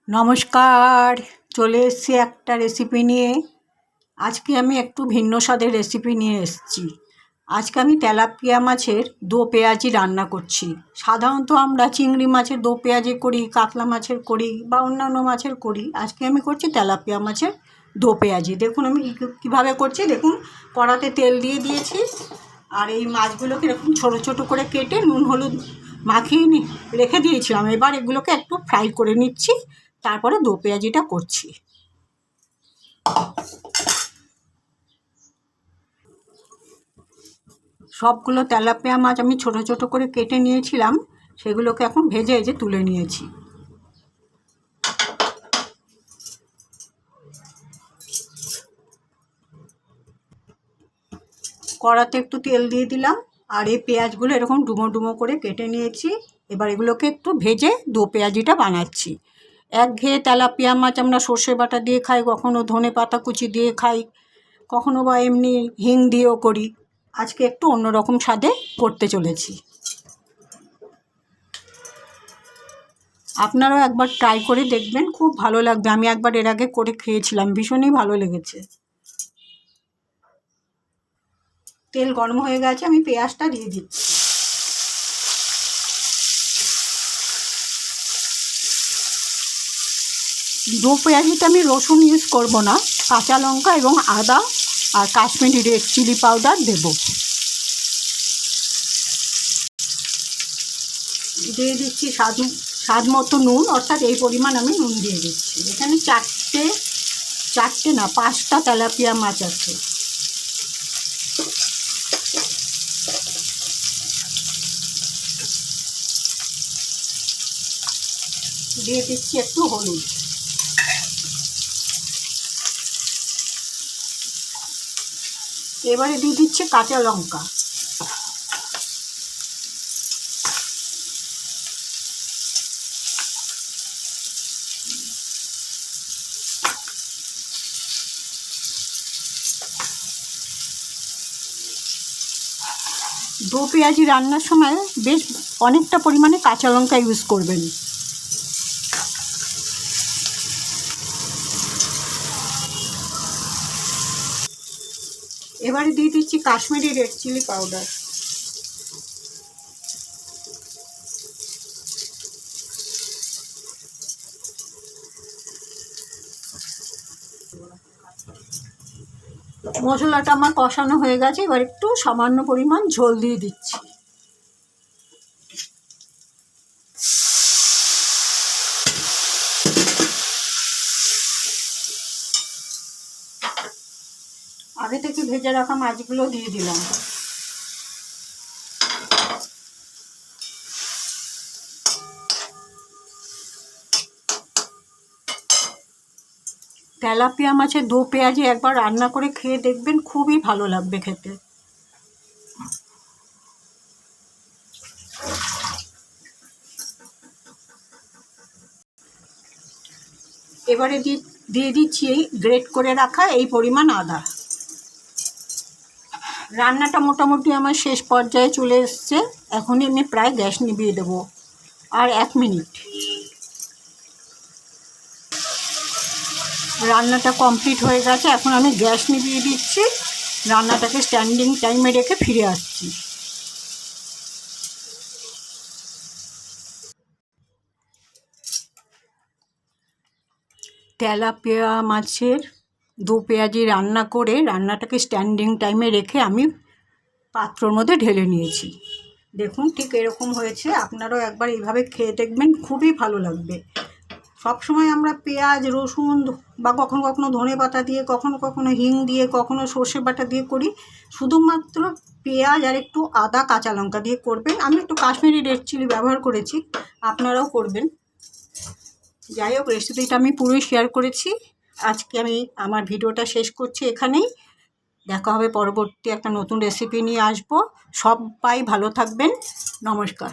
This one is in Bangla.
নমস্কার, চলে এসেছি একটা রেসিপি নিয়ে। আজকে আমি একটু ভিন্ন স্বাদের রেসিপি নিয়ে এসেছি। আজকে আমি তেলাপিয়া মাছের দো পেঁয়াজি রান্না করছি। সাধারণত আমরা চিংড়ি মাছের দো পেঁয়াজি করি, কাতলা মাছের করি বা অন্যান্য মাছের করি। আজকে আমি করছি তেলাপিয়া মাছের দো পেঁয়াজি। দেখুন আমি কীভাবে করছি। দেখুন, কড়াতে তেল দিয়ে দিয়েছি, আর এই মাছগুলোকে এরকম ছোটো ছোটো করে কেটে নুন হলুদ মাখিয়ে রেখে দিয়েছিলাম। এবার এগুলোকে একটু ফ্রাই করে নিচ্ছি, তারপরে দো পেঁয়াজিটা করছি। সবগুলো তেলাপিয়া মাছ আমি ছোট ছোট করে কেটে নিয়েছিলাম, সেগুলোকে এখন ভেজে তুলে নিয়েছি। কড়াতে একটু তেল দিয়ে দিলাম, আর এই পেঁয়াজগুলো এরকম ডুমো ডুমো করে কেটে নিয়েছি। এবার এগুলোকে একটু ভেজে দো পেঁয়াজিটা বানাচ্ছি। একঘেয়ে তেলাপিয়া মাছ আমরা সর্ষে বাটা দিয়ে খাই, কখনো ধনে পাতা কুচি দিয়ে খাই, কখনো বা এমনি হিং দিয়েও করি। আজকে একটু অন্যরকম স্বাদে করতে চলেছি। আপনারাও একবার ট্রাই করে দেখবেন, খুব ভালো লাগবে। আমি একবার এর আগে করে খেয়েছিলাম, ভীষণই ভালো লেগেছে। তেল গরম হয়ে গেছে, আমি পেঁয়াজটা দিয়ে দিচ্ছি। দো পেঁয়াজিতে আমি রসুন ইউজ করব না, কাঁচা লঙ্কা এবং আদা আর কাশ্মীরি রেড চিলি পাউডার দেব। দিয়ে দিচ্ছি স্বাদ মতো নুন, অর্থাৎ এই পরিমাণ আমি নুন দিয়ে দিচ্ছি। এখানে চারটে না 5টা তেলাপিয়া মাছ আছে। দিয়ে দিচ্ছি একটু হলুদ। এবারে দিয়ে দিচ্ছি কাঁচা লঙ্কা। দো পেঁয়াজি রান্নার সময় বেশ অনেকটা পরিমাণে কাঁচা লঙ্কা ইউজ করবেন। এবারে দিয়ে দিচ্ছি কাশ্মীরি রেড চিলি পাউডার। মশলাটা আমার কষানো হয়ে গেছে, এবার একটু সামান্য পরিমাণ ঝোল দিয়ে দিচ্ছি। আগে থেকে ভেজে রাখা মাছগুলো দিয়ে দিলাম। তেলাপিয়া মাছের দো পেঁয়াজি একবার রান্না করে খেয়ে দেখবেন, খুবই ভালো লাগবে খেতে। এবারে দিয়ে দিচ্ছি এই গ্রেট করে রাখা এই পরিমাণ আদা। রান্নাটা মোটামুটি আমার শেষ পর্যায়ে চলে এসছে। এখনই আমি প্রায় গ্যাস নিভিয়ে দেবো, আর 1 মিনিট। রান্নাটা কমপ্লিট হয়ে গেছে, এখন আমি গ্যাস নিভিয়ে দিচ্ছি। রান্নাটাকে স্ট্যান্ডিং টাইমে রেখে ফিরে আসছি। তেলাপিয়া মাছের দো পেঁয়াজি রান্না করে রান্নাটাকে স্ট্যান্ডিং টাইমে রেখে আমি পাত্রর মধ্যে ঢেলে নিয়েছি। দেখুন ঠিক এরকম হয়েছে। আপনারাও একবার এইভাবে খেয়ে দেখবেন, খুবই ভালো লাগবে। সবসময় আমরা পেঁয়াজ রসুন বা কখনো কখনো ধনে পাতা দিয়ে, কখনো কখনো হিং দিয়ে, কখনো সর্ষে বাটা দিয়ে করি। শুধুমাত্র পেঁয়াজ আর একটু আদা কাঁচা লঙ্কা দিয়ে করবেন। আমি একটু কাশ্মীরি রেড চিলি ব্যবহার করেছি, আপনারাও করবেন। যাই হোক, রেসিপিটা আমি পুরোই শেয়ার করেছি। আজকে আমি আমার ভিডিওটা শেষ করছি এখানেই। দেখা হবে পরবর্তী একটা নতুন রেসিপি নিয়ে আসবো। সবাই ভালো থাকবেন। নমস্কার।